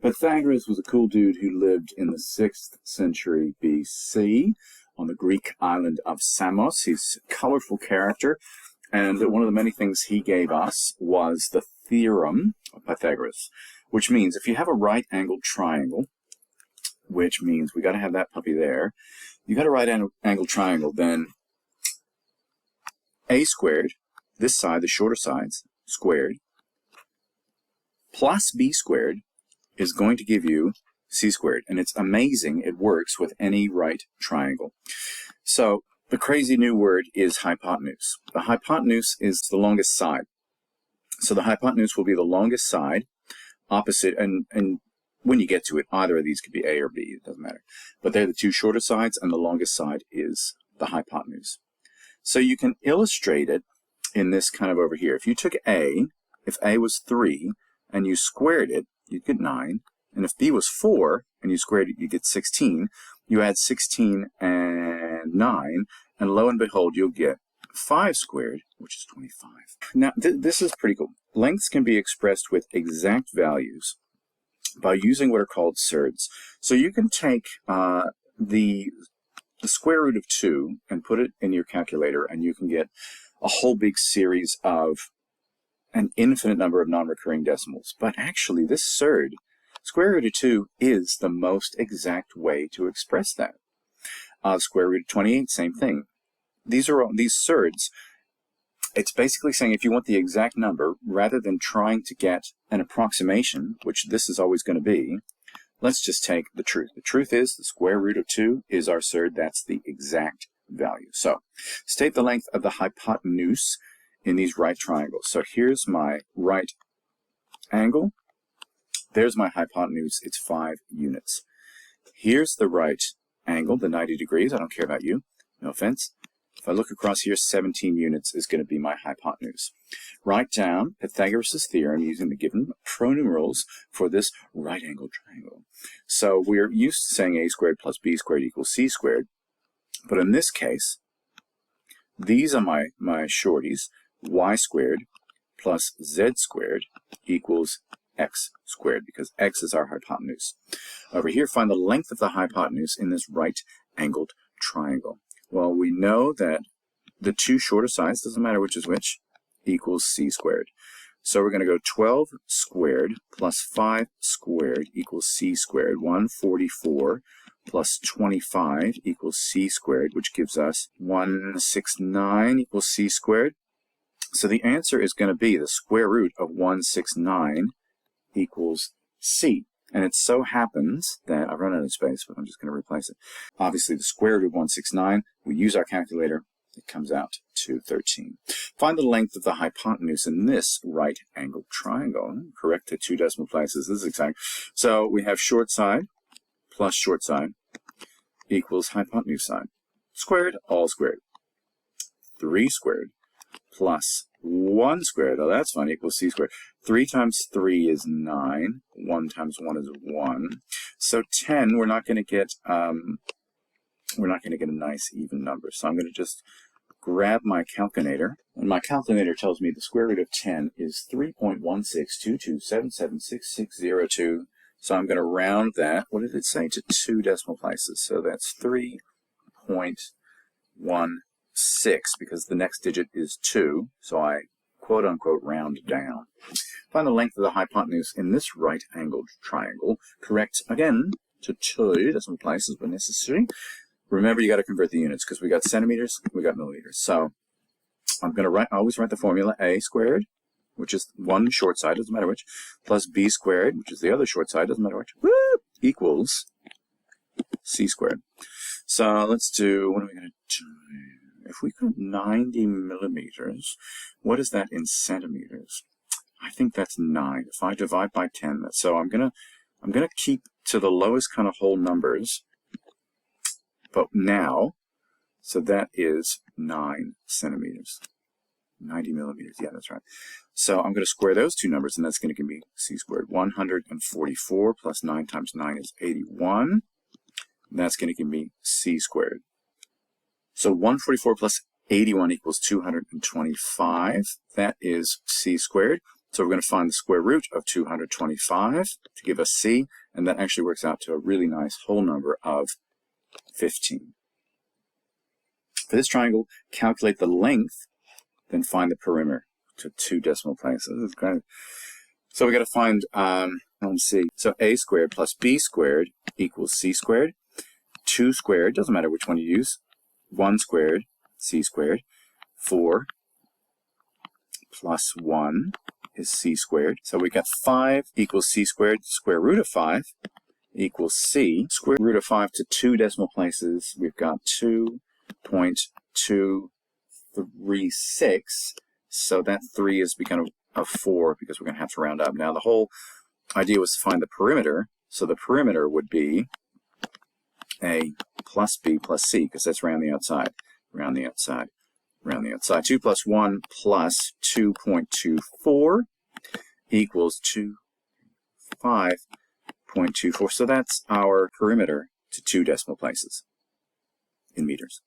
Pythagoras was a cool dude who lived in the 6th century BC on the Greek island of Samos. He's a colorful character, and one of the many things he gave us was the Theorem of Pythagoras, which means if you have a right-angled triangle, which means we got to have that puppy there, you got a right-angled triangle, then a squared, this side, the shorter sides, squared, plus b squared is going to give you c squared. And it's amazing. It works with any right triangle. So the crazy new word is hypotenuse. The hypotenuse is the longest side. So the hypotenuse will be the longest side opposite, and when you get to it, either of these could be A or B, it doesn't matter. But they're the two shorter sides, and the longest side is the hypotenuse. So you can illustrate it in this kind of over here. If you took A, if A was 3, and you squared it, you'd get 9. And if B was 4, and you squared it, you get 16. You add 16 and 9, and lo and behold, you'll get 5 squared, which is 25. Now, this is pretty cool. Lengths can be expressed with exact values by using what are called surds. So you can take the square root of 2 and put it in your calculator, and you can get a whole big series of an infinite number of non-recurring decimals. But actually, this surd, square root of 2, is the most exact way to express that. Square root of 28, same thing. These surds, it's basically saying if you want the exact number, rather than trying to get an approximation, which this is always going to be, let's just take the truth. The truth is the square root of 2 is our surd. That's the exact value. So state the length of the hypotenuse in these right triangles. So here's my right angle. There's my hypotenuse. It's 5 units. Here's the right angle, the 90 degrees. I don't care about you. No offense. If I look across here, 17 units is going to be my hypotenuse. Write down Pythagoras' theorem using the given pronumerals for this right-angled triangle. So we're used to saying a squared plus b squared equals c squared. But in this case, these are my shorties. Y squared plus z squared equals x squared, because x is our hypotenuse. Over here, find the length of the hypotenuse in this right-angled triangle. Well, we know that the two shorter sides, doesn't matter which is which, equals c squared. So we're going to go 12 squared plus 5 squared equals c squared. 144 plus 25 equals c squared, which gives us 169 equals c squared. So the answer is going to be the square root of 169 equals c. And it so happens that I've run out of space, but I'm just going to replace it. Obviously, the square root of 169, we use our calculator, it comes out to 13. Find the length of the hypotenuse in this right-angled triangle. Correct the 2 decimal places. This is exciting. So we have short side plus short side equals hypotenuse side. Squared, all squared. 3 squared plus 1 squared, oh that's fun, equals c squared. 3 times 3 is 9. 1 times 1 is 1. So 10, we're not going to get a nice even number. So I'm going to just grab my calculator, and my calculator tells me the square root of 10 is 3.16227766602. So I'm going to round that, what did it say, to 2 decimal places. So that's 3.16, because the next digit is 2, so I quote-unquote round down. Find the length of the hypotenuse in this right-angled triangle. Correct, again, to 2 decimal places when necessary. Remember, you got to convert the units, because we got centimeters, we got millimeters. So I'm going to always write the formula a squared, which is one short side, doesn't matter which, plus b squared, which is the other short side, doesn't matter which, equals c squared. So let's do, what are we going to do? If we go 90 millimeters, what is that in centimeters? I think that's 9. If I divide by 10, so I'm gonna keep to the lowest kind of whole numbers. But now, so that is 9 centimeters. 90 millimeters, yeah, that's right. So I'm going to square those two numbers, and that's going to give me c squared. 144 plus 9 times 9 is 81. And that's going to give me c squared. So 144 plus 81 equals 225. That is c squared. So we're going to find the square root of 225 to give us c, and that actually works out to a really nice whole number of 15. For this triangle, calculate the length, then find the perimeter to 2 decimal places. This is great. So we got to find, let's see, so a squared plus b squared equals c squared. 2 squared, doesn't matter which one you use. 1 squared, c squared. 4 plus 1 is c squared. So we got 5 equals c squared. Square root of 5 equals c. Square root of 5 to 2 decimal places, we've got 2.236. So that 3 is become a 4 because we're going to have to round up. Now the whole idea was to find the perimeter. So the perimeter would be a plus b plus c, because that's around the outside, around the outside, around the outside. 2 plus 1 plus 2.24 equals 5.24. So that's our perimeter to 2 decimal places in meters.